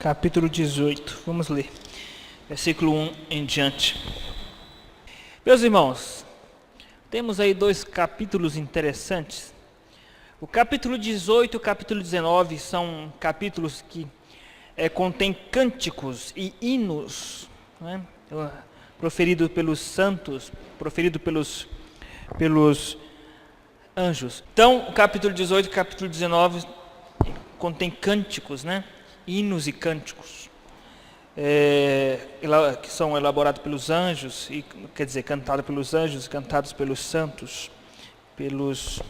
capítulo 18. Vamos ler, versículo 1 em diante. Meus irmãos, temos aí dois capítulos interessantes. O capítulo 18 e o capítulo 19 são capítulos que contêm cânticos e hinos, né? Proferido pelos santos, proferido pelos anjos. Então, o capítulo 18 e o capítulo 19 contém cânticos, né? Hinos e cânticos, que são elaborados pelos anjos, quer dizer, cantados pelos anjos, cantados pelos santos, pelos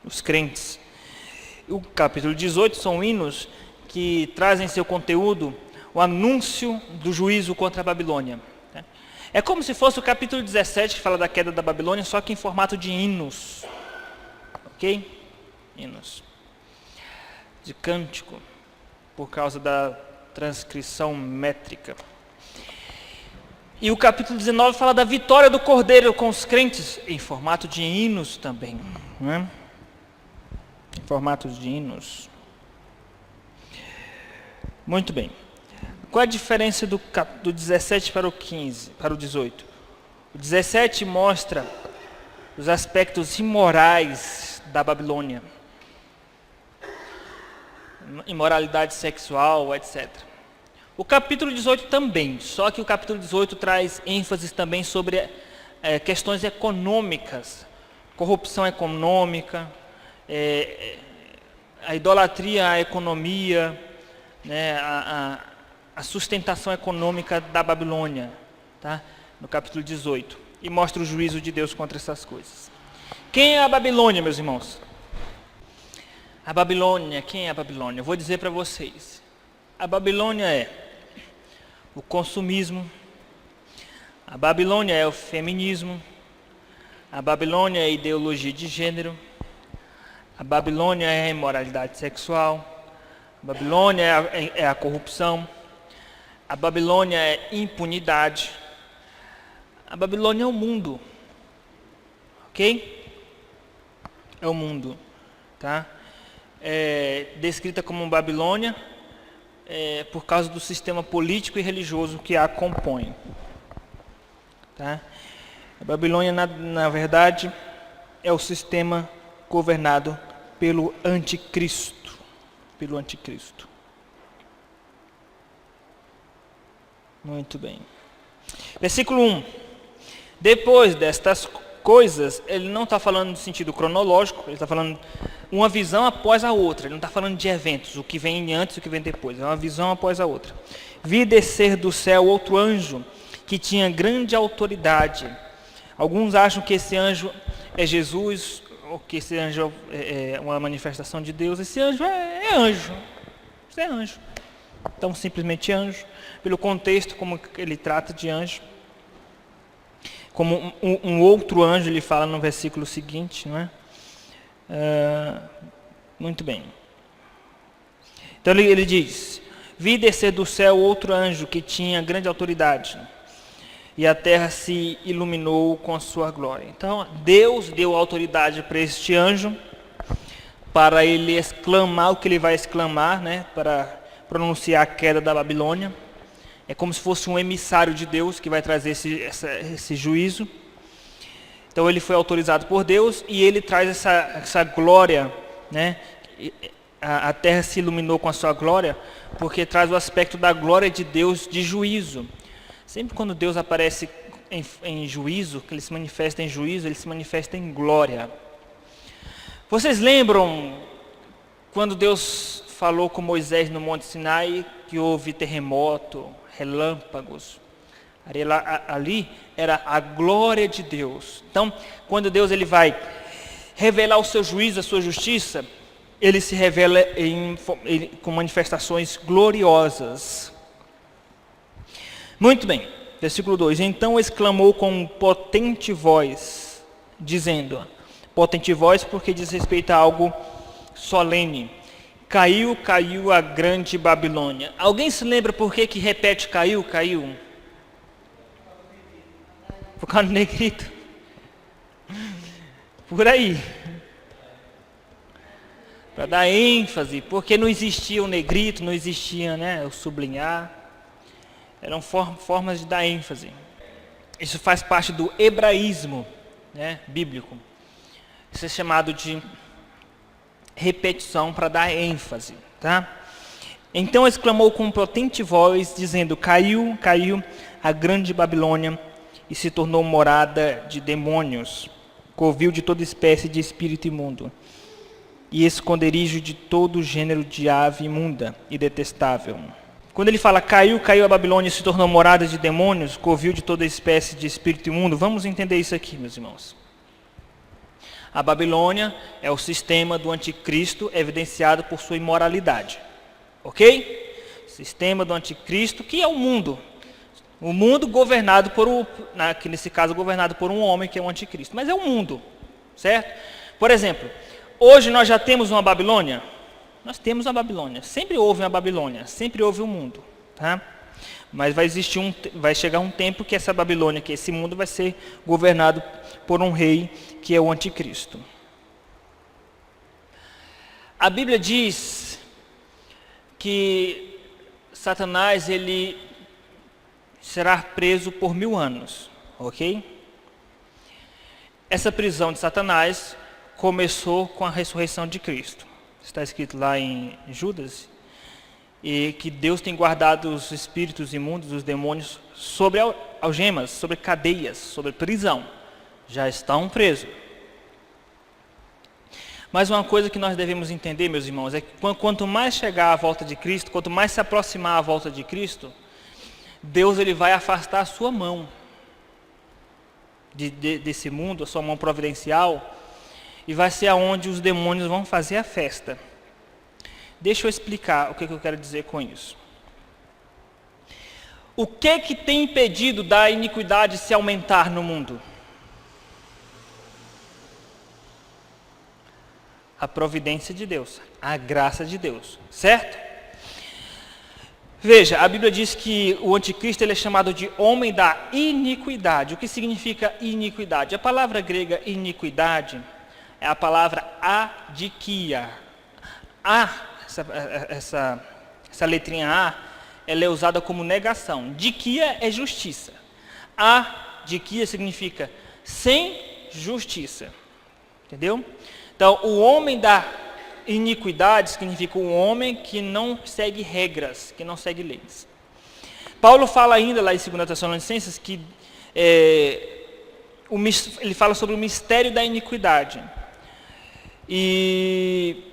os crentes. O capítulo 18 são hinos que trazem em seu conteúdo o anúncio do juízo contra a Babilônia. É como se fosse o capítulo 17, que fala da queda da Babilônia, só que em formato de hinos. Ok? Hinos. De cântico, por causa da transcrição métrica. E o capítulo 19 fala da vitória do Cordeiro com os crentes, em formato de hinos também. Né? Em formato de hinos. Muito bem. Qual é a diferença do 17 para o 15, para o 18? O 17 mostra os aspectos imorais da Babilônia. Imoralidade sexual, etc. O capítulo 18 também, só que o capítulo 18 traz ênfase também sobre questões econômicas, corrupção econômica, a idolatria à economia, né, a sustentação econômica da Babilônia, tá? No capítulo 18, e mostra o juízo de Deus contra essas coisas. Quem é a Babilônia, meus irmãos? A Babilônia, quem é a Babilônia? Eu vou dizer para vocês. A Babilônia é o consumismo, a Babilônia é o feminismo, a Babilônia é a ideologia de gênero, a Babilônia é a imoralidade sexual, a Babilônia é a corrupção, a Babilônia é impunidade, a Babilônia é o mundo, ok? É o mundo, tá? Descrita como Babilônia por causa do sistema político e religioso que a compõe. Tá? A Babilônia, na verdade, é o sistema governado pelo anticristo. Pelo anticristo. Muito bem. Versículo 1. Depois destas coisas, ele não está falando no sentido cronológico, ele está falando uma visão após a outra, ele não está falando de eventos, o que vem antes e o que vem depois, é uma visão após a outra. Vi descer do céu outro anjo, que tinha grande autoridade. Alguns acham que esse anjo é Jesus, ou que esse anjo é uma manifestação de Deus. Esse anjo é anjo, isso é anjo, então simplesmente anjo, pelo contexto como ele trata de anjo. Como um outro anjo, ele fala no versículo seguinte, não é? Muito bem. Então ele diz: vi descer do céu outro anjo que tinha grande autoridade, e a terra se iluminou com a sua glória. Então Deus deu autoridade para este anjo, para ele exclamar o que ele vai exclamar, né? Para pronunciar a queda da Babilônia. É como se fosse um emissário de Deus que vai trazer esse juízo. Então ele foi autorizado por Deus e ele traz essa glória, né? A terra se iluminou com a sua glória, porque traz o aspecto da glória de Deus de juízo. Sempre quando Deus aparece em juízo, que ele se manifesta em juízo, ele se manifesta em glória. Vocês lembram quando Deus falou com Moisés no Monte Sinai, que houve terremoto, relâmpagos? Ali era a glória de Deus. Então, quando Deus ele vai revelar o seu juízo, a sua justiça, ele se revela com manifestações gloriosas. Muito bem, versículo 2. Então exclamou com potente voz, dizendo, potente voz porque diz respeito a algo solene: caiu, caiu a grande Babilônia. Alguém se lembra por que repete caiu, caiu? Por causa do negrito. Por aí. Para dar ênfase, porque não existia o negrito, não existia, né, o sublinhar. Eram formas de dar ênfase. Isso faz parte do hebraísmo, né, bíblico. Isso é chamado de repetição para dar ênfase. Tá? Então exclamou com potente voz, dizendo: caiu, caiu a grande Babilônia e se tornou morada de demônios, covil de toda espécie de espírito imundo e esconderijo de todo gênero de ave imunda e detestável. Quando ele fala caiu, caiu a Babilônia e se tornou morada de demônios, covil de toda espécie de espírito imundo, vamos entender isso aqui, meus irmãos. A Babilônia é o sistema do anticristo evidenciado por sua imoralidade. Ok? Sistema do anticristo, que é o mundo. O mundo governado por, que nesse caso, governado por um homem que é o anticristo. Mas é o mundo, certo? Por exemplo, hoje nós já temos uma Babilônia? Nós temos uma Babilônia. Sempre houve uma Babilônia, sempre houve um mundo. Tá? Mas vai chegar um tempo que essa Babilônia, que esse mundo vai ser governado por um rei que é o anticristo. A Bíblia diz que Satanás ele será preso por 1000 anos, ok? Essa prisão de Satanás começou com a ressurreição de Cristo. Está escrito lá em Judas, e que Deus tem guardado os espíritos imundos, os demônios, sobre algemas, sobre cadeias, sobre prisão. Já estão presos. Mas uma coisa que nós devemos entender, meus irmãos, é que quanto mais chegar à volta de Cristo, quanto mais se aproximar à volta de Cristo, Deus ele vai afastar a sua mão desse mundo, a sua mão providencial, e vai ser aonde os demônios vão fazer a festa. Deixa eu explicar o que eu quero dizer com isso. O que tem impedido da iniquidade se aumentar no mundo? A providência de Deus, a graça de Deus, certo? Veja, a Bíblia diz que o anticristo ele é chamado de homem da iniquidade. O que significa iniquidade? A palavra grega iniquidade é a palavra adikia. Essa letrinha A, ela é usada como negação. Dikia é justiça. Adikia significa sem justiça. Entendeu? Então, o homem da iniquidade significa um homem que não segue regras, que não segue leis. Paulo fala ainda lá em 2 Tessalonicenses que ele fala sobre o mistério da iniquidade. E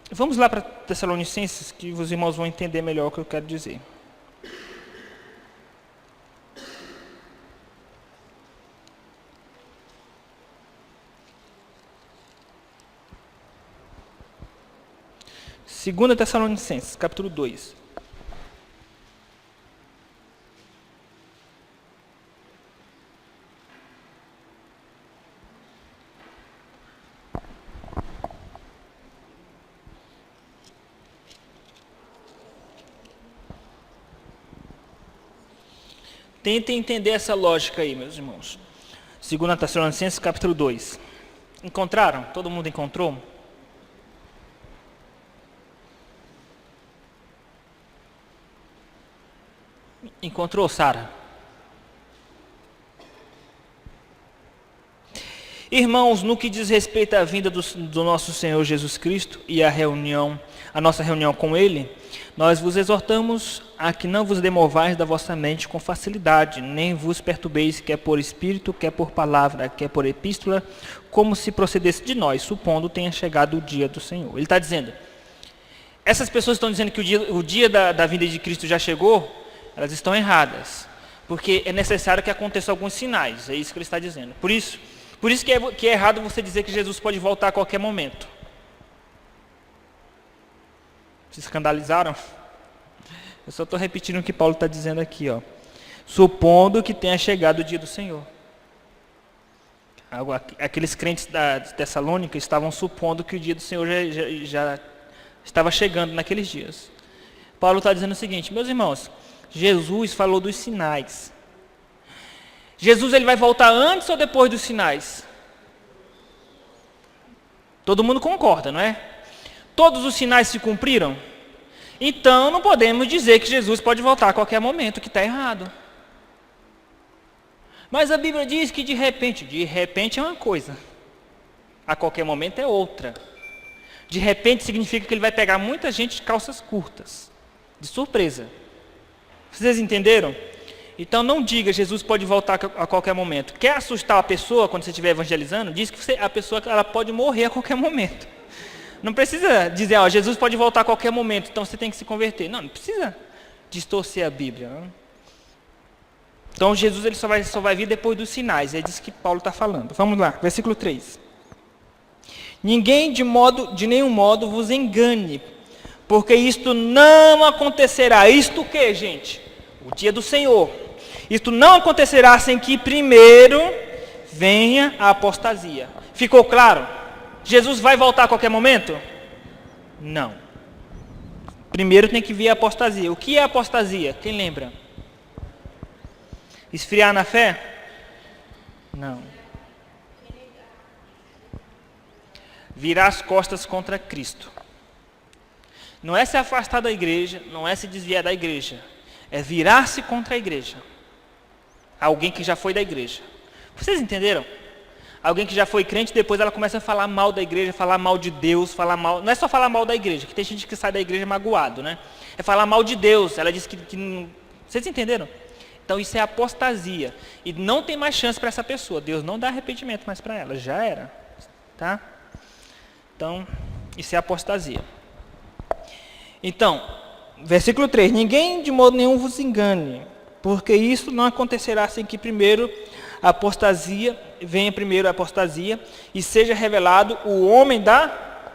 vamos lá para Tessalonicenses, que os irmãos vão entender melhor o que eu quero dizer. Segunda Tessalonicenses, capítulo 2. Tentem entender essa lógica aí, meus irmãos. 2 Tessalonicenses, capítulo 2. Encontraram? Todo mundo encontrou? Encontrou, Sara? Irmãos, no que diz respeito à vinda do nosso Senhor Jesus Cristo e a nossa reunião com Ele, nós vos exortamos a que não vos demovais da vossa mente com facilidade, nem vos perturbeis, quer por espírito, quer por palavra, quer por epístola, como se procedesse de nós, supondo tenha chegado o dia do Senhor. Ele está dizendo, essas pessoas estão dizendo que o dia da vinda de Cristo já chegou, elas estão erradas, porque é necessário que aconteçam alguns sinais, é isso que ele está dizendo. Por isso que é errado você dizer que Jesus pode voltar a qualquer momento. Se escandalizaram? Eu só estou repetindo o que Paulo está dizendo aqui, ó. Supondo que tenha chegado o dia do Senhor. Aqueles crentes de Tessalônica estavam supondo que o dia do Senhor já estava chegando naqueles dias. Paulo está dizendo o seguinte, meus irmãos, Jesus falou dos sinais. Jesus ele vai voltar antes ou depois dos sinais? Todo mundo concorda, não é? Todos os sinais se cumpriram? Então não podemos dizer que Jesus pode voltar a qualquer momento, que está errado. Mas a Bíblia diz que de repente é uma coisa, a qualquer momento é outra. De repente significa que ele vai pegar muita gente de calças curtas, de surpresa. Vocês entenderam? Então não diga, Jesus pode voltar a qualquer momento. Quer assustar a pessoa quando você estiver evangelizando? Diz que a pessoa ela pode morrer a qualquer momento. Não precisa dizer, Jesus pode voltar a qualquer momento, então você tem que se converter. Não precisa distorcer a Bíblia. Não? Então Jesus ele só vai vir depois dos sinais. É disso que Paulo está falando. Vamos lá, versículo 3. Ninguém de nenhum modo vos engane, porque isto não acontecerá. Isto o que, gente? O dia do Senhor. Isto não acontecerá sem que primeiro venha a apostasia. Ficou claro? Jesus vai voltar a qualquer momento? Não. Primeiro tem que vir a apostasia. O que é apostasia? Quem lembra? Esfriar na fé? Não. Virar as costas contra Cristo. Não é se afastar da igreja, não é se desviar da igreja. É virar-se contra a igreja. Alguém que já foi da igreja. Vocês entenderam? Alguém que já foi crente, depois ela começa a falar mal da igreja, falar mal de Deus, falar mal... Não é só falar mal da igreja, que tem gente que sai da igreja magoado, né? É falar mal de Deus. Ela diz que não... Vocês entenderam? Então isso é apostasia. E não tem mais chance para essa pessoa. Deus não dá arrependimento mais para ela. Já era. Tá? Então, isso é apostasia. Então, versículo 3. Ninguém de modo nenhum vos engane, porque isso não acontecerá sem que primeiro a apostasia, venha primeiro a apostasia, e seja revelado o homem da...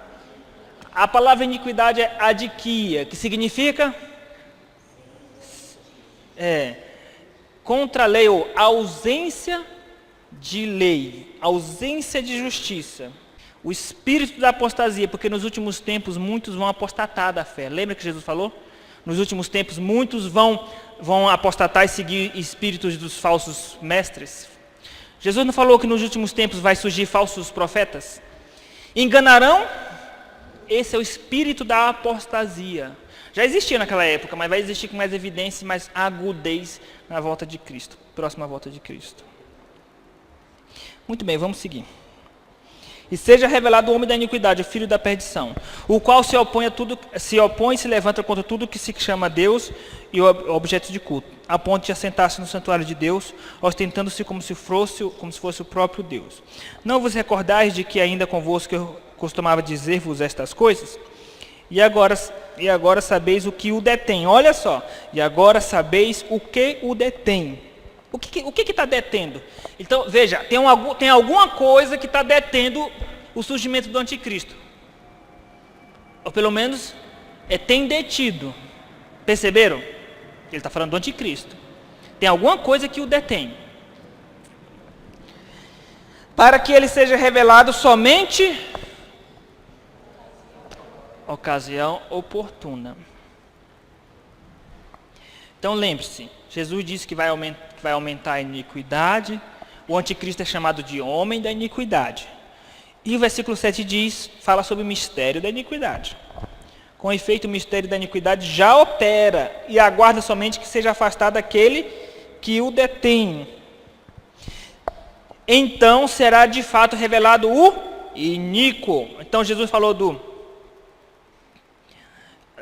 A palavra iniquidade é adiquia, que significa... contra a lei, ou ausência de lei, ausência de justiça. O espírito da apostasia, porque nos últimos tempos muitos vão apostatar da fé. Lembra que Jesus falou? Nos últimos tempos muitos vão apostatar e seguir espíritos dos falsos mestres. Jesus não falou que nos últimos tempos vai surgir falsos profetas? Enganarão? Esse é o espírito da apostasia. Já existia naquela época, mas vai existir com mais evidência e mais agudez na volta de Cristo, próxima volta de Cristo. Muito bem, vamos seguir. E seja revelado o homem da iniquidade, o filho da perdição, o qual se opõe e se levanta contra tudo que se chama Deus e objeto de culto, a ponto de assentar-se no santuário de Deus, ostentando-se como se fosse o próprio Deus. Não vos recordais de que ainda convosco eu costumava dizer-vos estas coisas? E agora sabeis o que o detém. Olha só. E agora sabeis o que o detém. O que está detendo? Então, veja, tem alguma coisa que está detendo o surgimento do anticristo. Ou pelo menos, tem detido. Perceberam? Ele está falando do anticristo. Tem alguma coisa que o detém. Para que ele seja revelado somente... ocasião oportuna. Então lembre-se, Jesus disse que vai aumentar a iniquidade, o anticristo é chamado de homem da iniquidade. E o versículo 7 fala sobre o mistério da iniquidade. Com efeito, o mistério da iniquidade já opera e aguarda somente que seja afastado aquele que o detém. Então será de fato revelado o iníquo. Então Jesus falou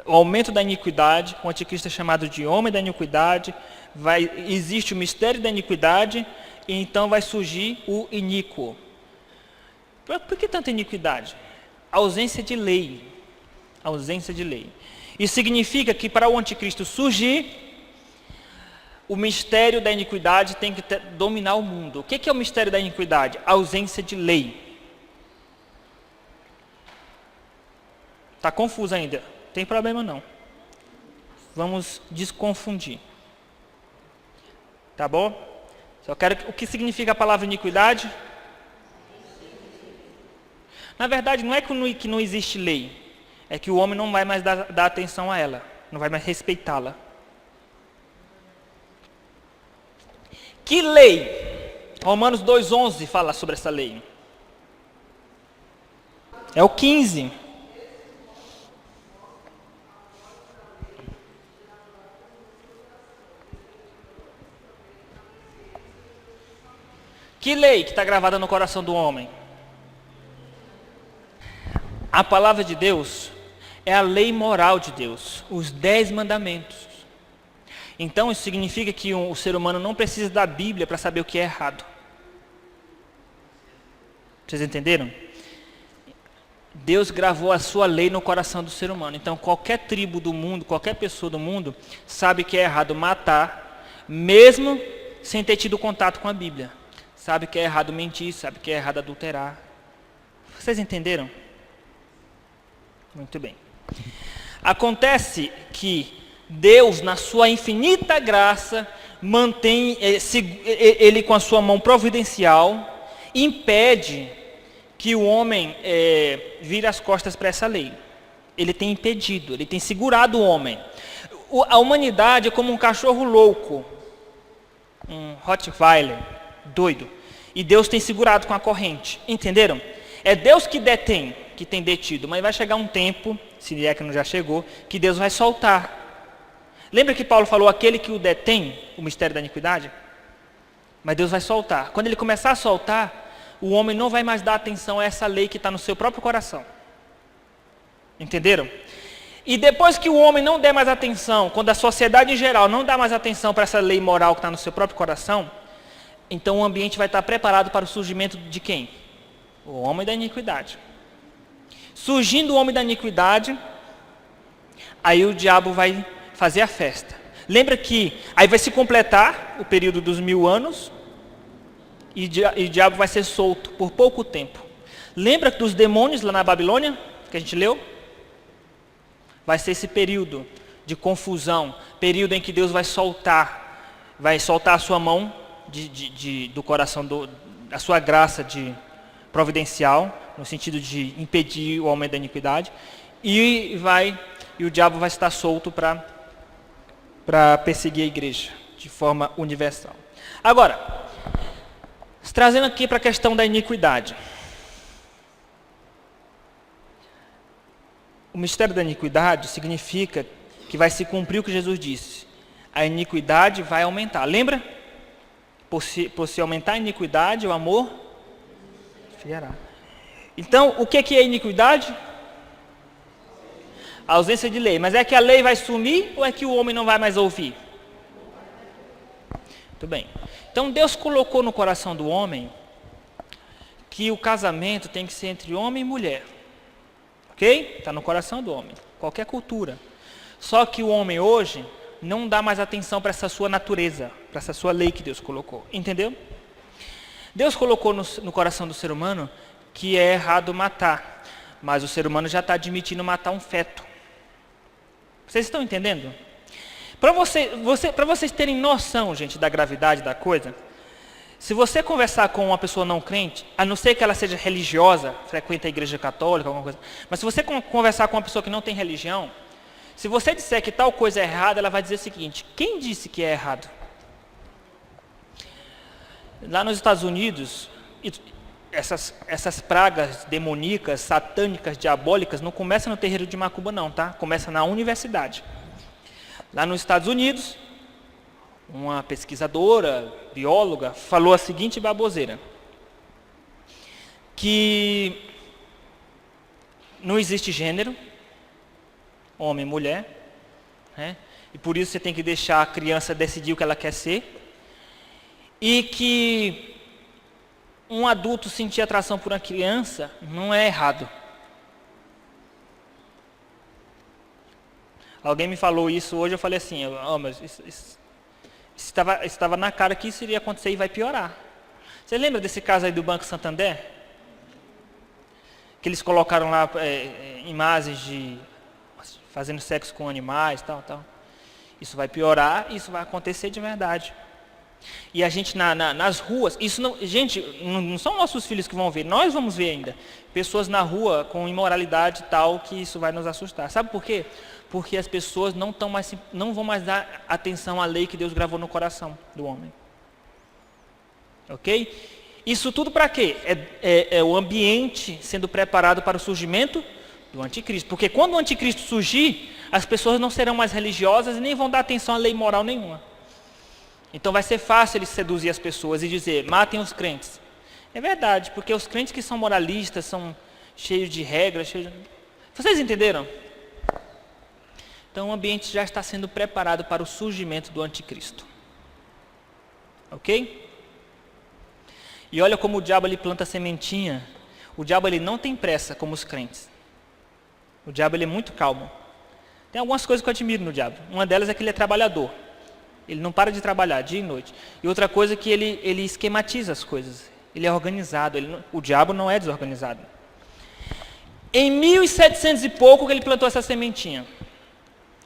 o aumento da iniquidade, o anticristo é chamado de homem da iniquidade, existe o mistério da iniquidade, e então vai surgir o iníquo. Por que tanta iniquidade? Ausência de lei. Ausência de lei. Isso significa que para o anticristo surgir, o mistério da iniquidade tem que dominar o mundo. O que é o mistério da iniquidade? A ausência de lei. Está confuso ainda? Não tem problema não. Vamos desconfundir. Tá bom? Só quero... O que significa a palavra iniquidade? Na verdade, não é que não existe lei. É que o homem não vai mais dar atenção a ela. Não vai mais respeitá-la. Que lei? Romanos 2,11 fala sobre essa lei. É o 15. Que lei que está gravada no coração do homem? A palavra de Deus é a lei moral de Deus, os 10 mandamentos. Então isso significa que o ser humano não precisa da Bíblia para saber o que é errado. Vocês entenderam? Deus gravou a sua lei no coração do ser humano. Então qualquer tribo do mundo, qualquer pessoa do mundo, sabe que é errado matar, mesmo sem ter tido contato com a Bíblia. Sabe que é errado mentir, sabe que é errado adulterar. Vocês entenderam? Muito bem. Acontece que Deus, na sua infinita graça, mantém, ele com a sua mão providencial, impede que o homem vire as costas para essa lei. Ele tem impedido, ele tem segurado o homem. A humanidade é como um cachorro louco, um Rottweiler, doido. E Deus tem segurado com a corrente. Entenderam? É Deus que detém, que tem detido. Mas vai chegar um tempo, se é que não já chegou, que Deus vai soltar. Lembra que Paulo falou, aquele que o detém, o mistério da iniquidade? Mas Deus vai soltar. Quando ele começar a soltar, o homem não vai mais dar atenção a essa lei que está no seu próprio coração. Entenderam? E depois que o homem não der mais atenção, quando a sociedade em geral não dá mais atenção para essa lei moral que está no seu próprio coração, então o ambiente vai estar preparado para o surgimento de quem? O homem da iniquidade. Surgindo o homem da iniquidade, aí o diabo vai fazer a festa. Lembra que aí vai se completar o período dos 1000 anos e o diabo vai ser solto por pouco tempo. Lembra dos demônios lá na Babilônia, que a gente leu? Vai ser esse período de confusão, período em que Deus vai soltar a sua mão do coração, a sua graça providencial, no sentido de impedir o aumento da iniquidade, e o diabo vai estar solto para perseguir a igreja de forma universal. Agora, trazendo aqui para a questão da iniquidade. O mistério da iniquidade significa que vai se cumprir o que Jesus disse. A iniquidade vai aumentar. Lembra? Por se aumentar a iniquidade, o amor fiará. Então, o que é iniquidade? A ausência de lei. Mas é que a lei vai sumir ou é que o homem não vai mais ouvir? Muito bem. Então Deus colocou no coração do homem que o casamento tem que ser entre homem e mulher. Ok? Está no coração do homem. Qualquer cultura. Só que o homem hoje não dá mais atenção para essa sua natureza, para essa sua lei que Deus colocou. Entendeu? Deus colocou no coração do ser humano que é errado matar. Mas o ser humano já está admitindo matar um feto. Vocês estão entendendo? Para vocês terem noção, gente, da gravidade da coisa, se você conversar com uma pessoa não crente, a não ser que ela seja religiosa, frequenta a igreja católica, alguma coisa, mas se você conversar com uma pessoa que não tem religião, se você disser que tal coisa é errada, ela vai dizer o seguinte: quem disse que é errado? Lá nos Estados Unidos, essas pragas demoníacas, satânicas, diabólicas, não começam no terreiro de macumba não, tá? Começa na universidade. Lá nos Estados Unidos, uma pesquisadora, bióloga, falou a seguinte baboseira: que não existe gênero, homem e mulher, né? E por isso você tem que deixar a criança decidir o que ela quer ser, e que um adulto sentir atração por uma criança não é errado. Alguém me falou isso hoje, eu falei assim, mas isso estava na cara que isso iria acontecer e vai piorar. Você lembra desse caso aí do Banco Santander? Que eles colocaram lá imagens de fazendo sexo com animais, tal. Isso vai piorar, isso vai acontecer de verdade. E a gente nas ruas, isso não, gente, não são nossos filhos que vão ver, nós vamos ver ainda. Pessoas na rua com imoralidade tal, que isso vai nos assustar. Sabe por quê? Porque as pessoas não vão mais dar atenção à lei que Deus gravou no coração do homem. Ok? Isso tudo para quê? É o ambiente sendo preparado para o surgimento do anticristo. Porque quando o anticristo surgir, as pessoas não serão mais religiosas e nem vão dar atenção à lei moral nenhuma. Então vai ser fácil ele seduzir as pessoas e dizer, matem os crentes. É verdade, porque os crentes que são moralistas, são cheios de regras, Vocês entenderam? Então o ambiente já está sendo preparado para o surgimento do anticristo. Ok? E olha como o diabo ele planta a sementinha. O diabo ele não tem pressa como os crentes. O diabo ele é muito calmo. Tem algumas coisas que eu admiro no diabo. Uma delas é que ele é trabalhador. Ele não para de trabalhar dia e noite. E outra coisa é que ele esquematiza as coisas. Ele é organizado. O diabo não é desorganizado. Em 1700 e pouco que ele plantou essa sementinha,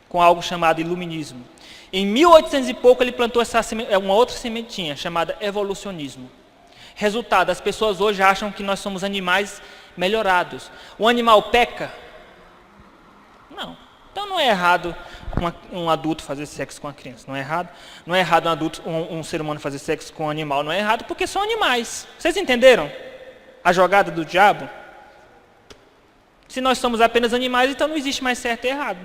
com algo chamado iluminismo. Em 1800 e pouco ele plantou uma outra sementinha chamada evolucionismo. Resultado, as pessoas hoje acham que nós somos animais melhorados. O animal peca? Não. Então não é errado um adulto fazer sexo com a criança. Não é errado. Não é errado um ser humano fazer sexo com um animal. Não é errado porque são animais. Vocês entenderam a jogada do diabo? Se nós somos apenas animais, então não existe mais certo e errado.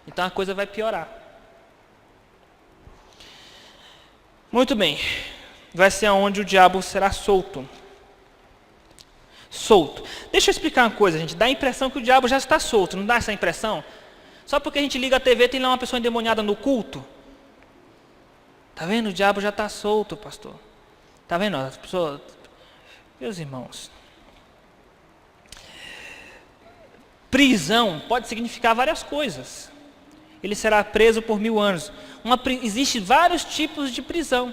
Então a coisa vai piorar. Muito bem. Vai ser onde o diabo será solto. Solto. Deixa eu explicar uma coisa, gente. Dá a impressão que o diabo já está solto. Não dá essa impressão? Só porque a gente liga a TV tem lá uma pessoa endemoniada no culto. Tá vendo? O diabo já está solto, pastor. Tá vendo? As pessoas... Meus irmãos. Prisão pode significar várias coisas. Ele será preso por 1000 anos. Existem vários tipos de prisão.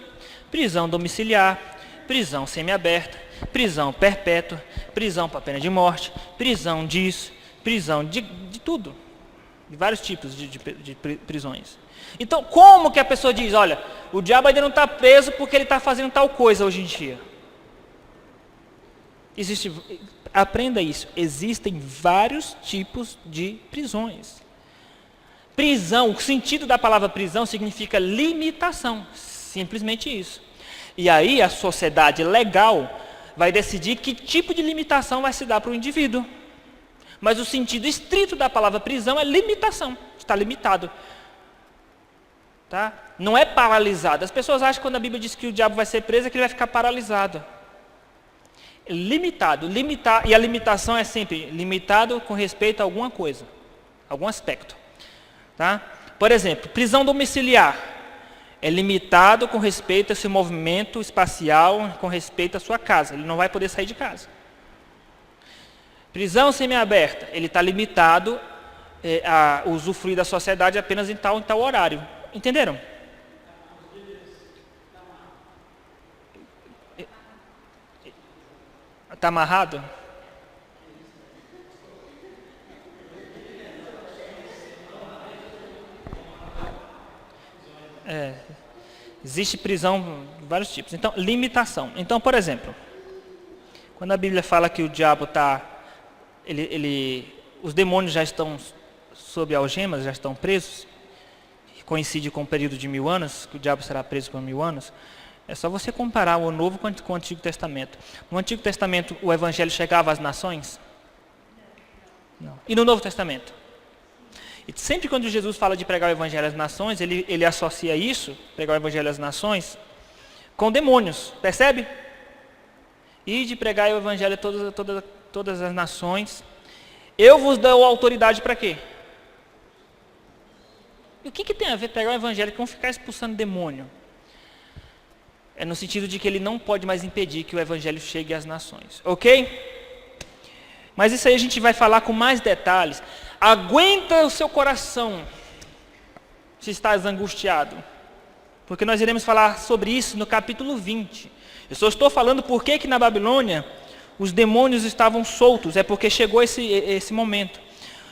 Prisão domiciliar, prisão semiaberta, prisão perpétua, prisão para pena de morte, prisão disso, prisão de tudo. De vários tipos de prisões. Então, como que a pessoa diz, olha, o diabo ainda não está preso porque ele está fazendo tal coisa hoje em dia? Aprenda isso, existem vários tipos de prisões. Prisão, o sentido da palavra prisão significa limitação, simplesmente isso. E aí a sociedade legal vai decidir que tipo de limitação vai se dar para o indivíduo. Mas o sentido estrito da palavra prisão é limitação, está limitado. Tá? Não é paralisado. As pessoas acham que quando a Bíblia diz que o diabo vai ser preso, é que ele vai ficar paralisado. Limitado, e a limitação é sempre limitado com respeito a alguma coisa, algum aspecto. Tá? Por exemplo, prisão domiciliar é limitado com respeito a seu movimento espacial, com respeito à sua casa, ele não vai poder sair de casa. Prisão semiaberta, ele está limitado a usufruir da sociedade apenas em tal horário. Entenderam? Está amarrado? Existe prisão de vários tipos. Então, limitação. Então, por exemplo, quando a Bíblia fala que o diabo está... os demônios já estão sob algemas, já estão presos, coincide com o período de 1000 anos, que o diabo será preso por 1000 anos, é só você comparar o Novo com o Antigo Testamento. No Antigo Testamento, o Evangelho chegava às nações? Não. E no Novo Testamento? E sempre quando Jesus fala de pregar o Evangelho às nações, ele associa isso, pregar o Evangelho às nações, com demônios. Percebe? E de pregar o Evangelho a todas as nações. Eu vos dou autoridade para quê? E o que tem a ver pregar o Evangelho com ficar expulsando demônio? É no sentido de que ele não pode mais impedir que o Evangelho chegue às nações. Ok? Mas isso aí a gente vai falar com mais detalhes. Aguenta o seu coração, se estás angustiado. Porque nós iremos falar sobre isso no capítulo 20. Eu só estou falando por que na Babilônia os demônios estavam soltos. É porque chegou esse momento.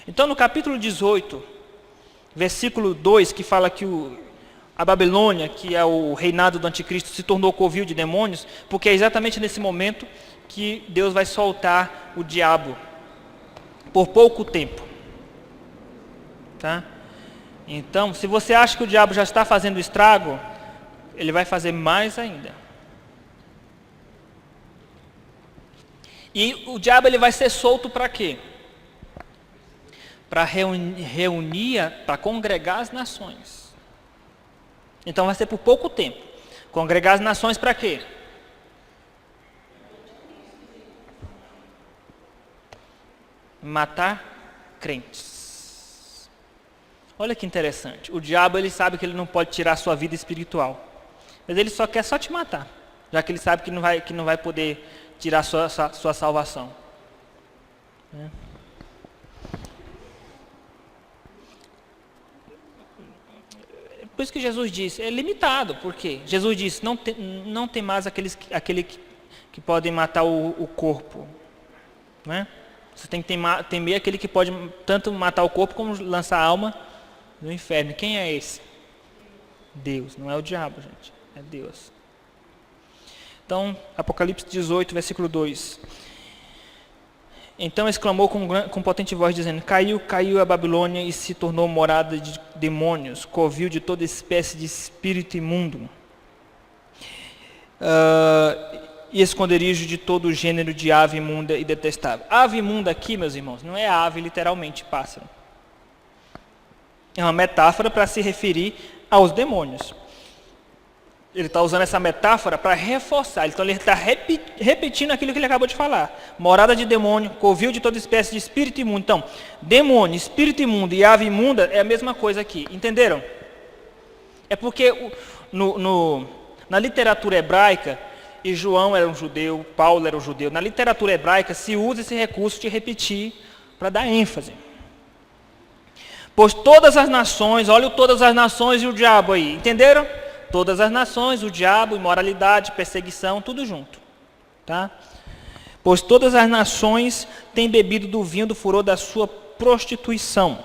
Então no capítulo 18, versículo 2, que fala que a Babilônia, que é o reinado do anticristo, se tornou covil de demônios, porque é exatamente nesse momento que Deus vai soltar o diabo, por pouco tempo. Tá? Então, se você acha que o diabo já está fazendo estrago, ele vai fazer mais ainda. E o diabo ele vai ser solto para quê? Para reunir, para congregar as nações. Então vai ser por pouco tempo. Congregar as nações para quê? Matar crentes. Olha que interessante. O diabo, ele sabe que ele não pode tirar a sua vida espiritual. Mas ele só quer te matar. Já que ele sabe que não vai poder tirar a sua salvação. Por isso que Jesus disse, é limitado. Por quê? Jesus disse, não tem mais aquele que podem matar o corpo. Não é? Você tem que temer aquele que pode tanto matar o corpo como lançar a alma no inferno. Quem é esse? Deus, não é o diabo, gente. É Deus. Então, Apocalipse 18, versículo 2. Então exclamou com potente voz, dizendo, caiu a Babilônia e se tornou morada de demônios, covil de toda espécie de espírito imundo. E esconderijo de todo gênero de ave imunda e detestável. Ave imunda aqui, meus irmãos, não é ave literalmente, pássaro. É uma metáfora para se referir aos demônios. Ele está usando essa metáfora para reforçar. Então ele está repetindo aquilo que ele acabou de falar. Morada de demônio, covil de toda espécie de espírito imundo. Então, demônio, espírito imundo e ave imunda é a mesma coisa aqui. Entenderam? É porque na literatura hebraica, e João era um judeu, Paulo era um judeu, na literatura hebraica se usa esse recurso de repetir para dar ênfase. Pois todas as nações, olha todas as nações e o diabo aí, entenderam? Todas as nações, o diabo, imoralidade, perseguição, tudo junto. Tá? Pois todas as nações têm bebido do vinho do furor da sua prostituição.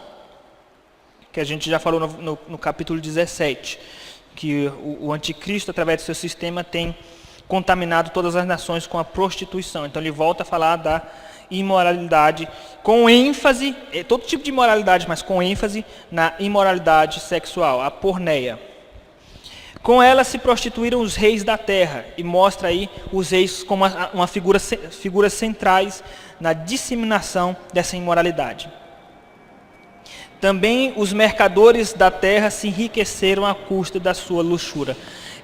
Que a gente já falou no capítulo 17. Que o anticristo, através do seu sistema, tem contaminado todas as nações com a prostituição. Então ele volta a falar da imoralidade, com ênfase, todo tipo de imoralidade, mas com ênfase na imoralidade sexual, a porneia. Com ela se prostituíram os reis da terra, e mostra aí os reis como uma figuras centrais na disseminação dessa imoralidade. Também os mercadores da terra se enriqueceram à custa da sua luxúria.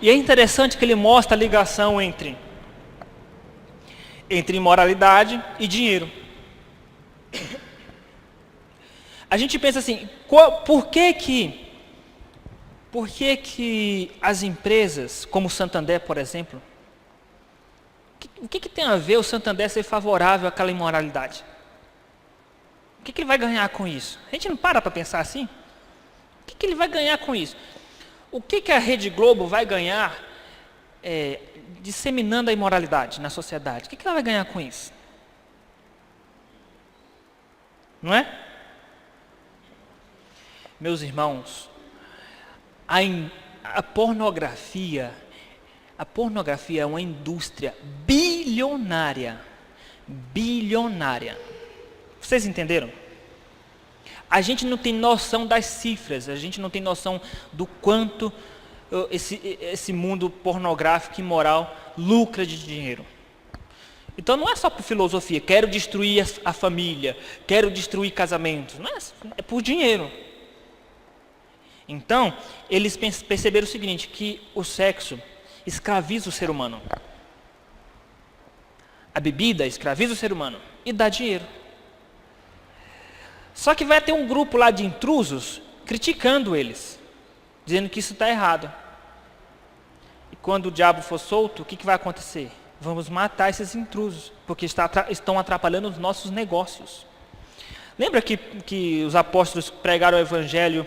E é interessante que ele mostra a ligação entre imoralidade e dinheiro. A gente pensa assim, por que as empresas, como o Santander, por exemplo, o que tem a ver o Santander ser favorável àquela imoralidade? O que ele vai ganhar com isso? A gente não para pensar assim? O que ele vai ganhar com isso? O que a Rede Globo vai ganhar disseminando a imoralidade na sociedade? O que ela vai ganhar com isso? Não é? Meus irmãos, a pornografia é uma indústria bilionária. Bilionária. Vocês entenderam? A gente não tem noção das cifras, a gente não tem noção do quanto esse mundo pornográfico e imoral lucra de dinheiro. Então não é só por filosofia, quero destruir a família, quero destruir casamentos, não é por dinheiro. Então, eles perceberam o seguinte, que o sexo escraviza o ser humano. A bebida escraviza o ser humano e dá dinheiro. Só que vai ter um grupo lá de intrusos criticando eles, dizendo que isso está errado. E quando o diabo for solto, o que vai acontecer? Vamos matar esses intrusos, porque estão atrapalhando os nossos negócios. Lembra que os apóstolos pregaram o evangelho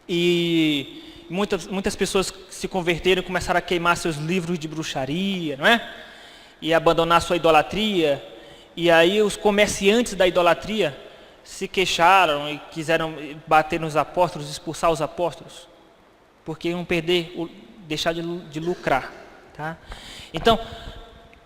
e muitas pessoas se converteram e começaram a queimar seus livros de bruxaria, não é? E abandonar sua idolatria. E aí os comerciantes da idolatria se queixaram e quiseram bater nos apóstolos, expulsar os apóstolos, porque iam deixar de lucrar. Tá? Então,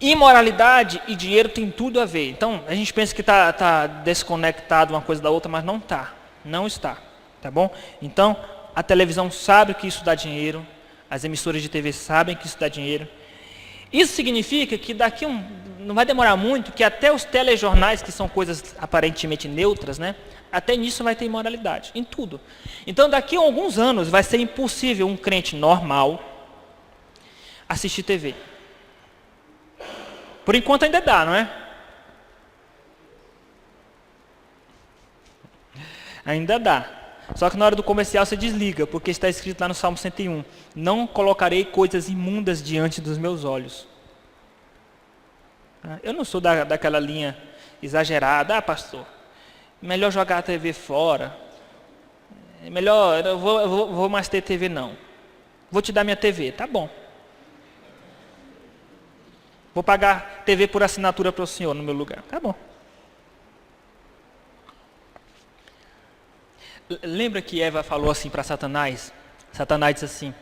imoralidade e dinheiro tem tudo a ver. Então, a gente pensa que está desconectado uma coisa da outra, mas não está. Não está. Tá bom? Então, a televisão sabe que isso dá dinheiro, as emissoras de TV sabem que isso dá dinheiro. Isso significa que não vai demorar muito, que até os telejornais, que são coisas aparentemente neutras, né? Até nisso vai ter imoralidade, em tudo. Então, daqui a alguns anos, vai ser impossível um crente normal assistir TV. Por enquanto ainda dá, não é? Ainda dá. Só que na hora do comercial você desliga, porque está escrito lá no Salmo 101, não colocarei coisas imundas diante dos meus olhos. Eu não sou daquela linha exagerada, pastor, melhor jogar a TV fora, melhor, eu vou mais ter TV não. Vou te dar minha TV, tá bom. Vou pagar TV por assinatura para o senhor no meu lugar, tá bom. Lembra que Eva falou assim para Satanás? Satanás disse assim,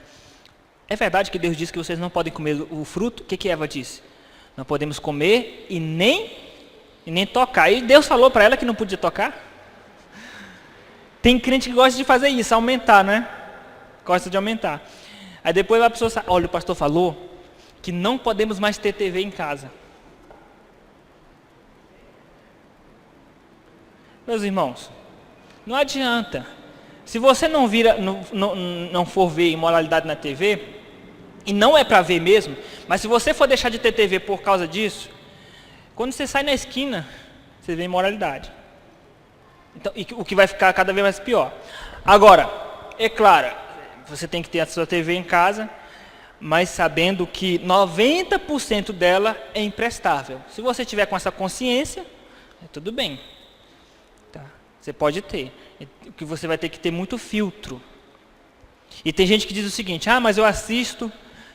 é verdade que Deus disse que vocês não podem comer o fruto? O que Eva disse? Não podemos comer e nem tocar. E Deus falou para ela que não podia tocar? Tem crente que gosta de fazer isso, aumentar, né? Gosta de aumentar. Aí depois a pessoa sabe, olha, o pastor falou que não podemos mais ter TV em casa. Meus irmãos, não adianta. Se você não for ver imoralidade na TV, e não é para ver mesmo, mas se você for deixar de ter TV por causa disso, quando você sai na esquina, você vê imoralidade. Então, e o que vai ficar cada vez mais pior. Agora, é claro, você tem que ter a sua TV em casa, mas sabendo que 90% dela é imprestável. Se você tiver com essa consciência, tudo bem. Tá? Você pode ter. O que você vai ter que ter muito filtro. E tem gente que diz o seguinte, mas eu assisto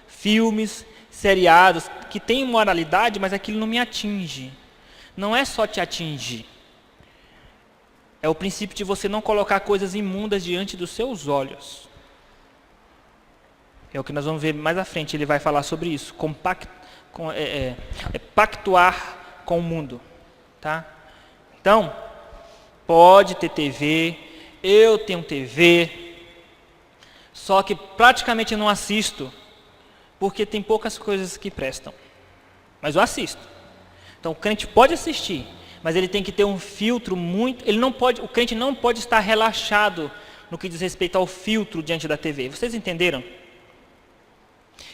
filmes, seriados, que tem moralidade, mas aquilo não me atinge. Não é só te atingir. É o princípio de você não colocar coisas imundas diante dos seus olhos. É o que nós vamos ver mais à frente, ele vai falar sobre isso. Pactuar com o mundo. Tá? Então, pode ter TV, eu tenho TV, só que praticamente não assisto, porque tem poucas coisas que prestam. Mas eu assisto. Então o crente pode assistir, mas ele tem que ter um filtro muito. O crente não pode estar relaxado no que diz respeito ao filtro diante da TV. Vocês entenderam?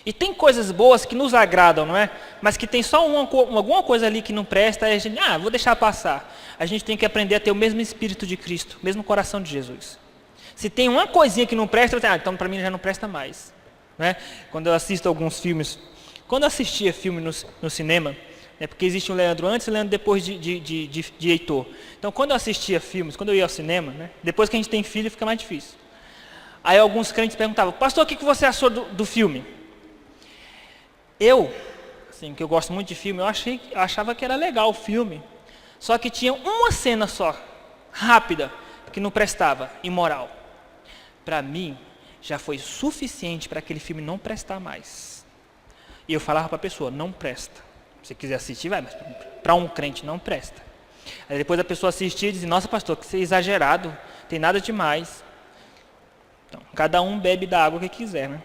E tem coisas boas que nos agradam, não é? Mas que tem só alguma coisa ali que não presta, e a gente, vou deixar passar. A gente tem que aprender a ter o mesmo Espírito de Cristo, o mesmo coração de Jesus. Se tem uma coisinha que não presta, então para mim já não presta mais. Não é? Quando eu assisto alguns filmes, quando eu assistia filme no cinema, porque existe um Leandro antes e um Leandro depois de Heitor. Então quando eu assistia filmes, quando eu ia ao cinema, depois que a gente tem filho fica mais difícil. Aí alguns crentes perguntavam, pastor, o que você achou do filme? Eu, assim, que eu gosto muito de filme, eu achava que era legal o filme. Só que tinha uma cena só, rápida, que não prestava, imoral. Para mim, já foi suficiente para aquele filme não prestar mais. E eu falava para a pessoa, não presta. Se você quiser assistir, vai, mas para um crente não presta. Aí depois a pessoa assistia e dizia, nossa pastor, que você é exagerado, tem nada demais. Então, cada um bebe da água que quiser, né?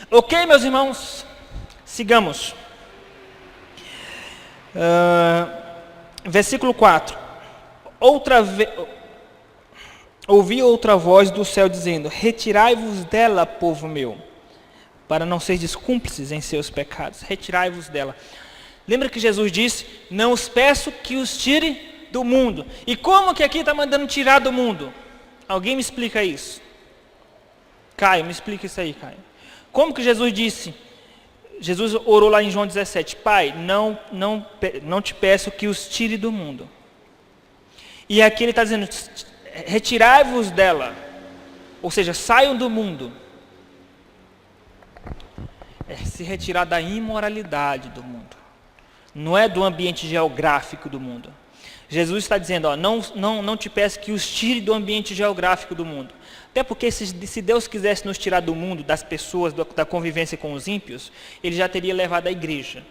Ok, meus irmãos? Sigamos. Versículo 4. Ouvi outra voz do céu dizendo, retirai-vos dela, povo meu, para não seres cúmplices em seus pecados. Retirai-vos dela. Lembra que Jesus disse, não os peço que os tire do mundo. E como que aqui está mandando tirar do mundo? Alguém me explica isso? Caio, me explica isso aí, Caio. Como que Jesus disse? Jesus orou lá em João 17, Pai, não te peço que os tire do mundo. E aqui ele está dizendo, retirai-vos dela, ou seja, saiam do mundo. É se retirar da imoralidade do mundo. Não é do ambiente geográfico do mundo. Jesus está dizendo, não te peço que os tire do ambiente geográfico do mundo. Até porque se Deus quisesse nos tirar do mundo, das pessoas, da convivência com os ímpios, Ele já teria levado a igreja.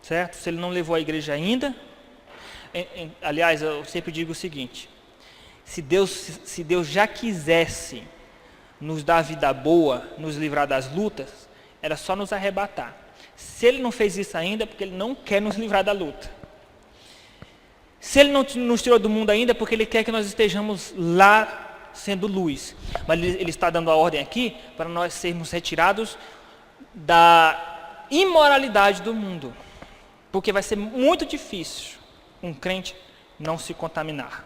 Certo? Se Ele não levou a igreja ainda, aliás, eu sempre digo o seguinte, se Deus já quisesse nos dar vida boa, nos livrar das lutas, era só nos arrebatar. Se Ele não fez isso ainda, é porque Ele não quer nos livrar da luta. Se Ele não nos tirou do mundo ainda, é porque Ele quer que nós estejamos lá sendo luz. Mas Ele está dando a ordem aqui para nós sermos retirados da imoralidade do mundo. Porque vai ser muito difícil um crente não se contaminar.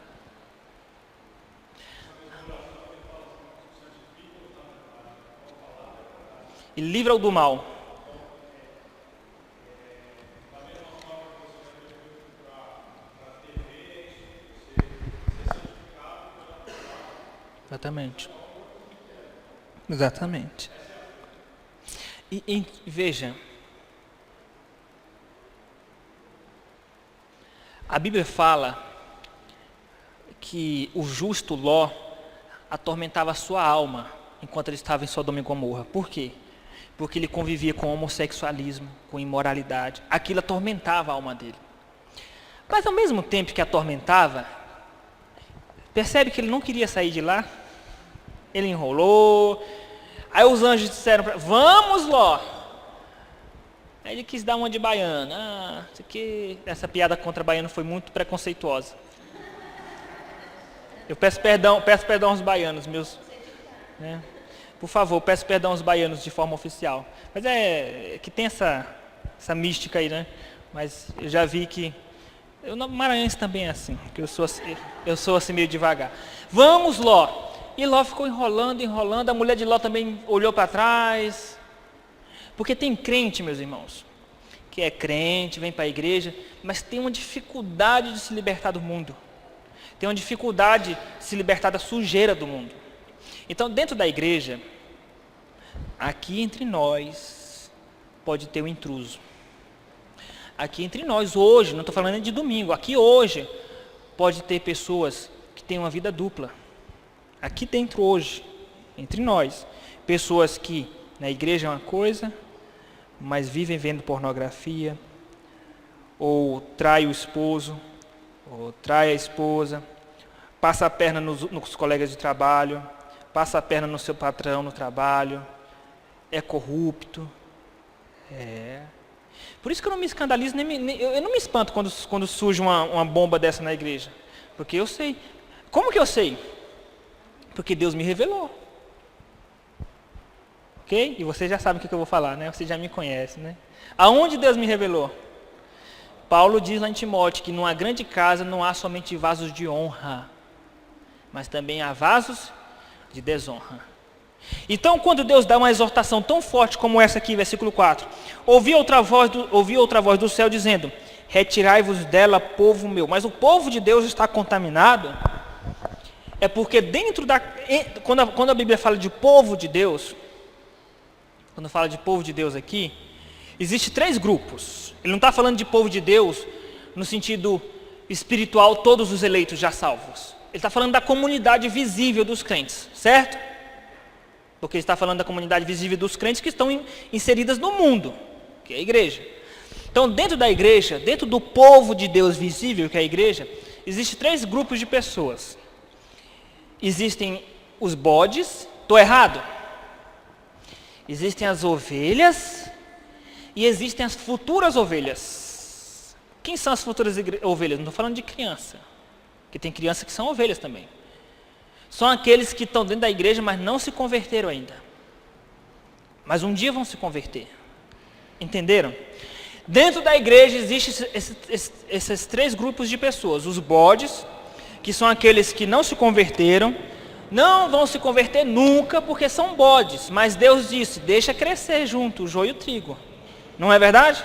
e livra-o do mal. Exatamente. Exatamente. E veja, a Bíblia fala que o justo Ló atormentava a sua alma enquanto ele estava em Sodoma e Gomorra. Por quê? Porque ele convivia com homossexualismo, com imoralidade. Aquilo atormentava a alma dele. Mas ao mesmo tempo que atormentava, percebe que ele não queria sair de lá? Ele enrolou. Aí os anjos disseram para ele, vamos, Ló. Aí ele quis dar uma de baiano. Isso aqui, essa piada contra baiano foi muito preconceituosa. Eu peço perdão aos baianos, meus. Né? Por favor, peço perdão aos baianos de forma oficial. Mas é que tem essa mística aí, né? Mas eu já vi que no maranhense também é assim, que eu sou assim meio devagar. Vamos, Ló. E Ló ficou enrolando, a mulher de Ló também olhou para trás. Porque tem crente, meus irmãos, que é crente, vem para a igreja, mas tem uma dificuldade de se libertar do mundo. Tem uma dificuldade de se libertar da sujeira do mundo. Então, dentro da igreja, aqui entre nós, pode ter um intruso. Aqui entre nós, hoje, não estou falando de domingo, aqui hoje, pode ter pessoas que têm uma vida dupla. Aqui dentro hoje, entre nós, pessoas que na igreja é uma coisa, mas vivem vendo pornografia, ou trai o esposo, ou trai a esposa, passa a perna nos colegas de trabalho, passa a perna no seu patrão no trabalho, é corrupto. Por isso que eu não me escandalizo, eu não me espanto quando surge uma bomba dessa na igreja. Porque eu sei. Como que eu sei? Porque Deus me revelou. Ok? E você já sabe o que eu vou falar, né? Você já me conhece, né? Aonde Deus me revelou? Paulo diz lá em Timóteo que numa grande casa não há somente vasos de honra, mas também há vasos de desonra. Então, quando Deus dá uma exortação tão forte como essa aqui, versículo 4, ouvi outra voz do céu dizendo, retirai-vos dela, povo meu. Mas o povo de Deus está contaminado, é porque quando a Bíblia fala de povo de Deus, quando fala de povo de Deus aqui, existe 3 grupos. Ele não está falando de povo de Deus no sentido espiritual, todos os eleitos já salvos. Ele está falando da comunidade visível dos crentes, certo? Porque ele está falando da comunidade visível dos crentes que estão inseridas no mundo, que é a igreja. Então, dentro da igreja, dentro do povo de Deus visível, que é a igreja, existem 3 grupos de pessoas. Existem os bodes, estou errado? Existem as ovelhas e existem as futuras ovelhas. Quem são as futuras ovelhas? Não estou falando de criança, porque tem crianças que são ovelhas também. São aqueles que estão dentro da igreja, mas não se converteram ainda. Mas um dia vão se converter. Entenderam? Dentro da igreja existem esses 3 grupos de pessoas. Os bodes, que são aqueles que não se converteram, não vão se converter nunca, porque são bodes. Mas Deus disse, deixa crescer junto o joio e o trigo. Não é verdade?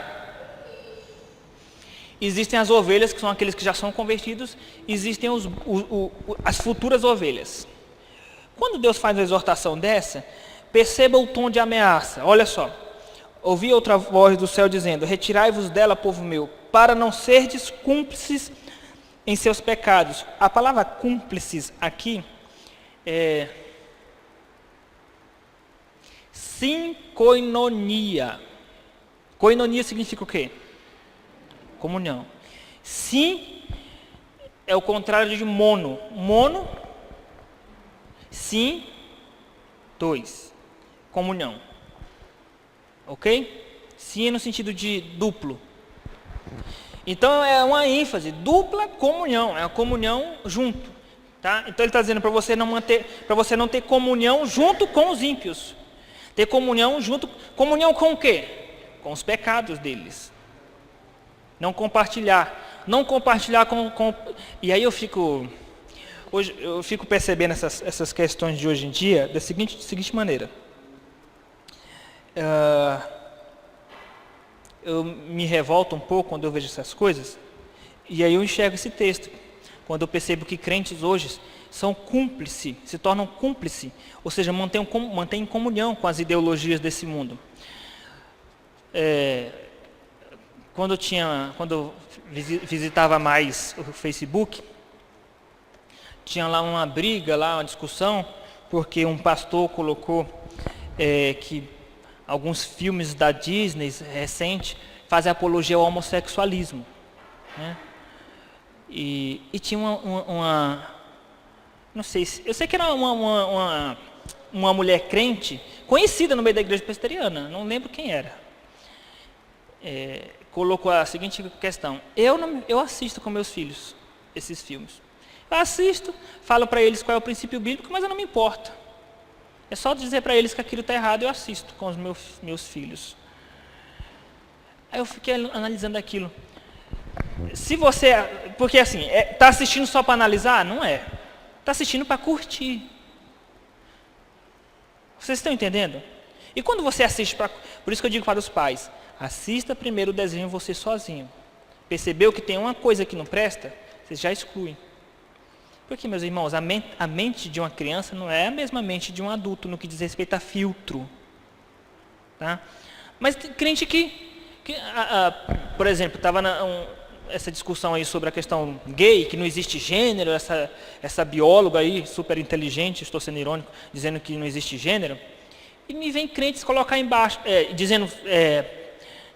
Existem as ovelhas, que são aqueles que já são convertidos. Existem as futuras ovelhas. Quando Deus faz uma exortação dessa, perceba o tom de ameaça. Olha só. Ouvi outra voz do céu dizendo, retirai-vos dela, povo meu, para não serdes cúmplices em seus pecados. A palavra cúmplices aqui é sincoinonia. Coinonia significa o quê? Comunhão. Sim é o contrário de mono. Mono, sim, 2. Comunhão. Ok? Sim no sentido de duplo. Então é uma ênfase, dupla comunhão, é a comunhão junto. Tá? Então ele está dizendo para você não ter comunhão junto com os ímpios. Ter comunhão comunhão com o quê? Com os pecados deles. Não compartilhar com... E aí eu fico percebendo essas questões de hoje em dia da seguinte maneira. Eu me revolto um pouco quando eu vejo essas coisas, e aí eu enxergo esse texto, quando eu percebo que crentes hoje são cúmplices, se tornam cúmplices, ou seja, mantêm comunhão com as ideologias desse mundo. Quando eu visitava mais o Facebook, tinha lá uma briga, uma discussão, porque um pastor colocou que alguns filmes da Disney recentes fazem apologia ao homossexualismo, né? E tinha não sei, eu sei que era uma mulher crente, conhecida no meio da igreja presbiteriana, não lembro quem era. Colocou a seguinte questão: eu assisto com meus filhos esses filmes. Eu assisto, falo para eles qual é o princípio bíblico, mas eu não me importo. É só dizer para eles que aquilo está errado, eu assisto com os meus filhos. Aí eu fiquei analisando aquilo. Se você, porque assim, está assistindo só para analisar? Não é. Está assistindo para curtir. Vocês estão entendendo? E quando você assiste, por isso que eu digo para os pais, assista primeiro o desenho você sozinho. Percebeu que tem uma coisa que não presta? Vocês já excluem. Porque, meus irmãos, a mente de uma criança não é a mesma mente de um adulto no que diz respeito a filtro. Tá? Mas tem crente por exemplo, estava essa discussão aí sobre a questão gay, que não existe gênero, essa bióloga aí, super inteligente, estou sendo irônico, dizendo que não existe gênero, e me vem crentes colocar embaixo, dizendo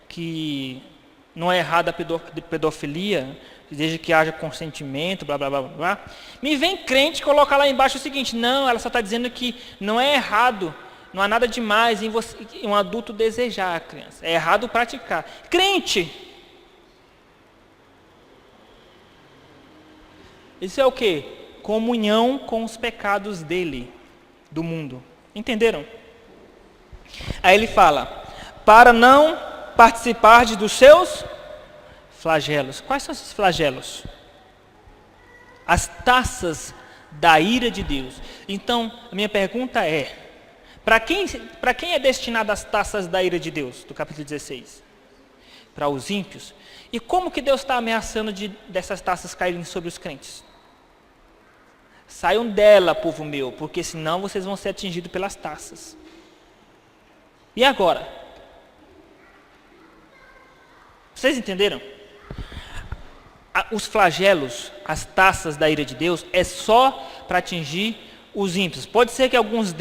que não é errado a pedofilia, desde que haja consentimento, blá, blá, blá, blá. Me vem crente colocar lá embaixo o seguinte: não, ela só está dizendo que não é errado, não há nada demais em um adulto desejar a criança. É errado praticar. Crente! Isso é o quê? Comunhão com os pecados dele, do mundo. Entenderam? Aí ele fala: para não participar dos seus flagelos. Quais são esses flagelos? As taças da ira de Deus. Então, a minha pergunta é: para quem é destinada as taças da ira de Deus, do capítulo 16? Para os ímpios. E como que Deus está ameaçando dessas taças caírem sobre os crentes? Saiam dela, povo meu, porque senão vocês vão ser atingidos pelas taças. E agora? Vocês entenderam? Os flagelos, as taças da ira de Deus, é só para atingir os ímpios. Pode ser que alguns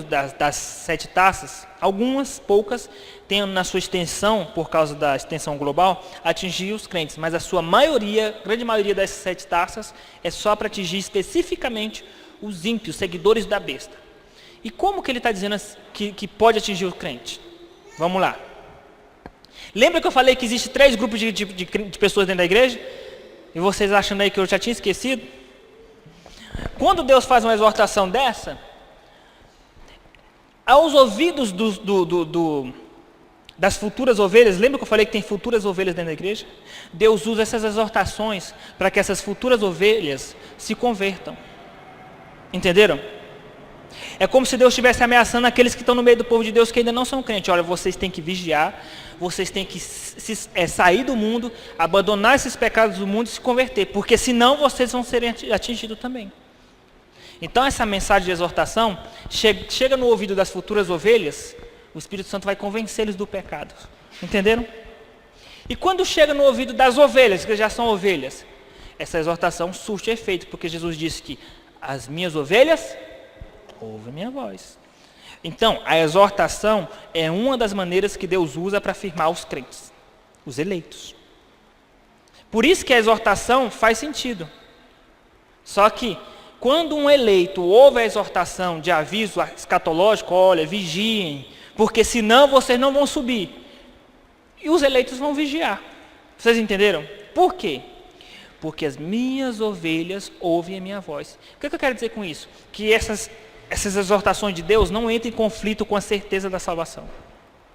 das 7 taças, algumas poucas, tenham na sua extensão, por causa da extensão global, atingir os crentes. Mas a sua maioria, grande maioria dessas 7 taças, é só para atingir especificamente os ímpios, seguidores da besta. E como que ele está dizendo que pode atingir o crente? Vamos lá. Lembra que eu falei que existe 3 grupos de pessoas dentro da igreja? E vocês achando aí que eu já tinha esquecido? Quando Deus faz uma exortação dessa, aos ouvidos das futuras ovelhas, lembra que eu falei que tem futuras ovelhas dentro da igreja? Deus usa essas exortações para que essas futuras ovelhas se convertam. Entenderam? É como se Deus estivesse ameaçando aqueles que estão no meio do povo de Deus que ainda não são crentes. Olha, vocês têm que vigiar, vocês têm que sair do mundo, abandonar esses pecados do mundo e se converter, porque senão vocês vão ser atingidos também. Então essa mensagem de exortação chega no ouvido das futuras ovelhas, o Espírito Santo vai convencê-los do pecado. Entenderam? E quando chega no ouvido das ovelhas, que já são ovelhas, essa exortação surte efeito, porque Jesus disse que as minhas ovelhas ouvem a minha voz. Então, a exortação é uma das maneiras que Deus usa para afirmar os crentes, os eleitos. Por isso que a exortação faz sentido. Só que, quando um eleito ouve a exortação de aviso escatológico, olha, vigiem, porque senão vocês não vão subir. E os eleitos vão vigiar. Vocês entenderam? Por quê? Porque as minhas ovelhas ouvem a minha voz. O que eu quero dizer com isso? Que essas exortações de Deus não entram em conflito com a certeza da salvação.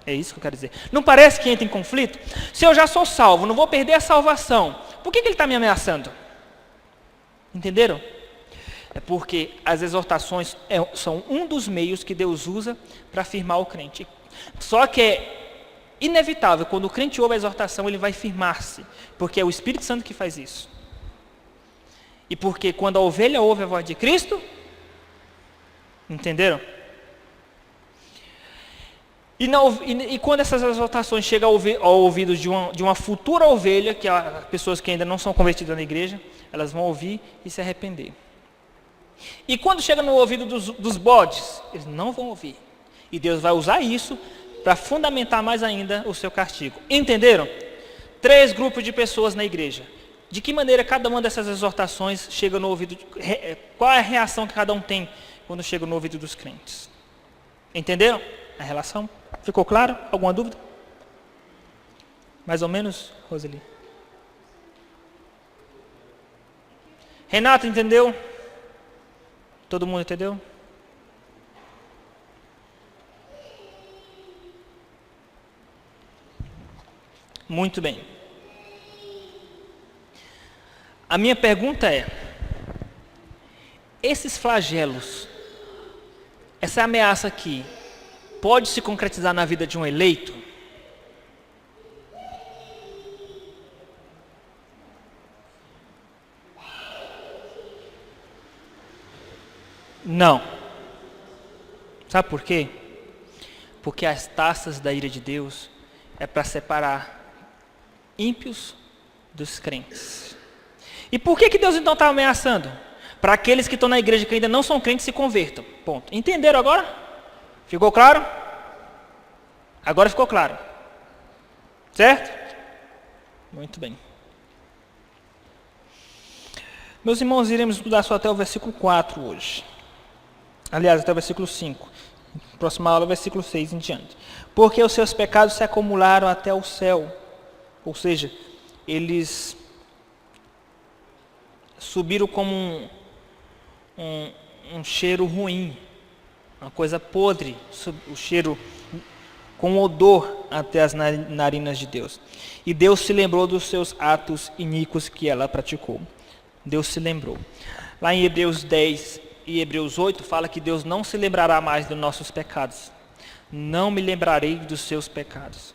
É isso que eu quero dizer. Não parece que entra em conflito? Se eu já sou salvo, não vou perder a salvação, por que ele está me ameaçando? Entenderam? É porque as exortações são um dos meios que Deus usa para afirmar o crente. Só que é inevitável, quando o crente ouve a exortação, ele vai firmar-se, porque é o Espírito Santo que faz isso. E porque quando a ovelha ouve a voz de Cristo, entenderam? E quando essas exortações chegam ao ouvido de uma futura ovelha, que é pessoas que ainda não são convertidas na igreja, elas vão ouvir e se arrepender. E quando chega no ouvido dos bodes, eles não vão ouvir. E Deus vai usar isso para fundamentar mais ainda o seu castigo. Entenderam? 3 grupos de pessoas na igreja. De que maneira cada uma dessas exortações chega no ouvido? Qual é a reação que cada um tem quando chega no ouvido dos crentes? Entenderam a relação? Ficou claro? Alguma dúvida? Mais ou menos, Roseli? Renato, entendeu? Todo mundo entendeu? Muito bem. A minha pergunta é: esses flagelos, essa ameaça aqui, pode se concretizar na vida de um eleito? Não. Sabe por quê? Porque as taças da ira de Deus é para separar ímpios dos crentes. E por que Deus então está ameaçando? Para aqueles que estão na igreja que ainda não são crentes se convertam. Ponto. Entenderam agora? Ficou claro? Agora ficou claro. Certo? Muito bem. Meus irmãos, iremos estudar só até o versículo 4 hoje. Aliás, até o versículo 5. Próxima aula, versículo 6 em diante. Porque os seus pecados se acumularam até o céu. Ou seja, eles subiram como um cheiro ruim, uma coisa podre, o cheiro com odor até as narinas de Deus. E Deus se lembrou dos seus atos iníquos que ela praticou. Deus se lembrou. Lá em Hebreus 10 e Hebreus 8 fala que Deus não se lembrará mais dos nossos pecados. Não me lembrarei dos seus pecados.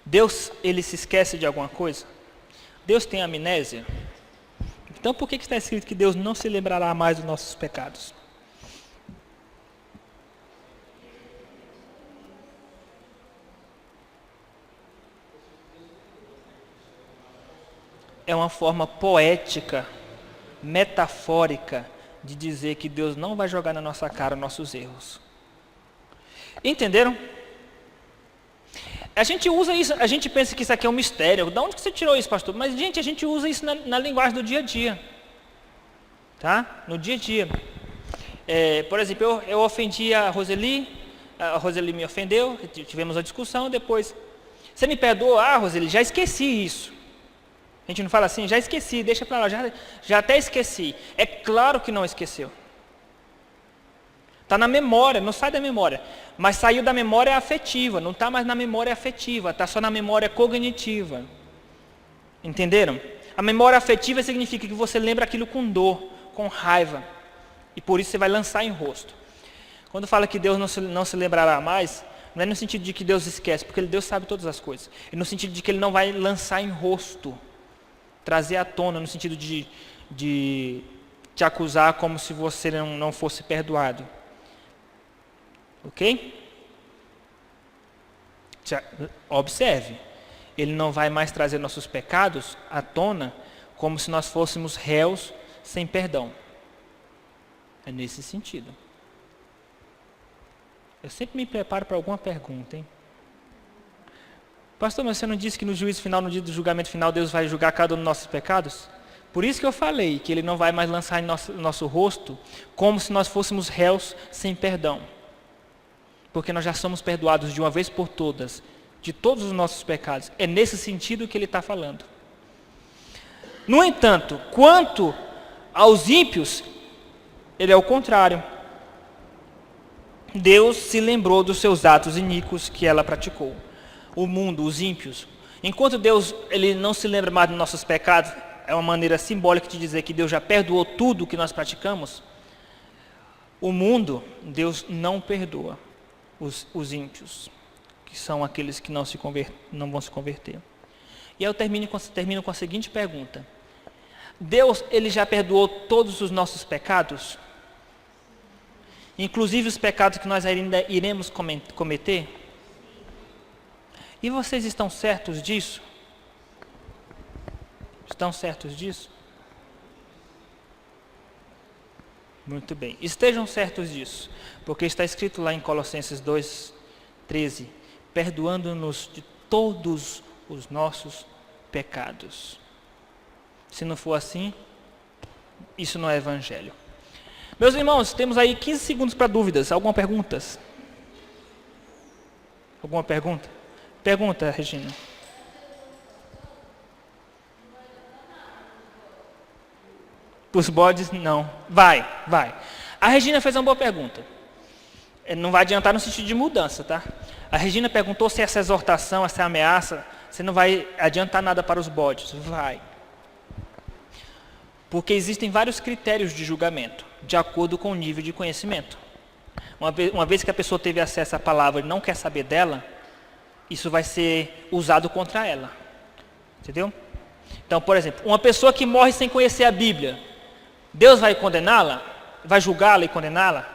Deus, ele se esquece de alguma coisa? Deus tem amnésia? Então por que está escrito que Deus não se lembrará mais dos nossos pecados? É uma forma poética, metafórica, de dizer que Deus não vai jogar na nossa cara nossos erros. Entenderam? A gente usa isso, a gente pensa que isso aqui é um mistério. De onde que você tirou isso, pastor? Mas, gente, a gente usa isso na linguagem do dia a dia. Tá? No dia a dia. Por exemplo, eu ofendi a Roseli me ofendeu, tivemos uma discussão, depois, você me perdoou? Ah, Roseli, já esqueci isso. A gente não fala assim, já esqueci, deixa para lá, já até esqueci. É claro que não esqueceu. Está na memória, não sai da memória. Mas saiu da memória afetiva, não está mais na memória afetiva, está só na memória cognitiva. Entenderam? A memória afetiva significa que você lembra aquilo com dor, com raiva. E por isso você vai lançar em rosto. Quando fala que Deus não se lembrará mais, não é no sentido de que Deus esquece, porque Deus sabe todas as coisas. É no sentido de que Ele não vai lançar em rosto, trazer à tona, no sentido de te acusar como se você não fosse perdoado. Ok? Observe, Ele não vai mais trazer nossos pecados à tona como se nós fôssemos réus sem perdão. É nesse sentido. Eu sempre me preparo para alguma pergunta, hein? Pastor, mas você não disse que no juízo final, no dia do julgamento final, Deus vai julgar cada um dos nossos pecados? Por isso que eu falei que Ele não vai mais lançar em nosso rosto como se nós fôssemos réus sem perdão. Porque nós já somos perdoados de uma vez por todas, de todos os nossos pecados. É nesse sentido que Ele está falando. No entanto, quanto aos ímpios, Ele é o contrário. Deus se lembrou dos seus atos iníquos que ela praticou. O mundo, os ímpios. Enquanto Deus ele não se lembra mais dos nossos pecados, é uma maneira simbólica de dizer que Deus já perdoou tudo que nós praticamos. O mundo, Deus não perdoa os ímpios, que são aqueles que não vão se converter. E aí eu termino com a seguinte pergunta. Deus, Ele já perdoou todos os nossos pecados? Inclusive os pecados que nós ainda iremos cometer? E vocês estão certos disso? Estão certos disso? Muito bem. Estejam certos disso, porque está escrito lá em Colossenses 2:13, perdoando-nos de todos os nossos pecados. Se não for assim, isso não é evangelho. Meus irmãos, temos aí 15 segundos para dúvidas. Alguma pergunta? Alguma pergunta? Pergunta, Regina. Os bodes, não. Vai. A Regina fez uma boa pergunta. Não vai adiantar no sentido de mudança, tá? A Regina perguntou se essa exortação, essa ameaça, você não vai adiantar nada para os bodes. Vai. Porque existem vários critérios de julgamento, de acordo com o nível de conhecimento. Uma vez que a pessoa teve acesso à palavra e não quer saber dela, isso vai ser usado contra ela. Entendeu? Então, por exemplo, uma pessoa que morre sem conhecer a Bíblia, Deus vai condená-la? Vai julgá-la e condená-la?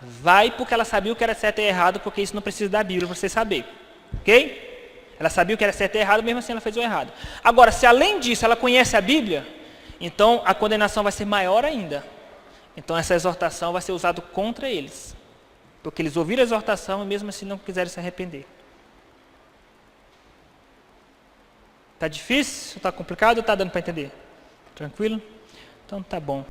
Vai, porque ela sabia o que era certo e errado, porque isso não precisa da Bíblia para você saber. Ok? Ela sabia o que era certo e errado, mesmo assim ela fez o errado. Agora, se além disso ela conhece a Bíblia, então a condenação vai ser maior ainda. Então essa exortação vai ser usada contra eles. Porque eles ouviram a exortação e mesmo assim não quiseram se arrepender. Está difícil? Está complicado ou está dando para entender? Tranquilo? Então tá bom.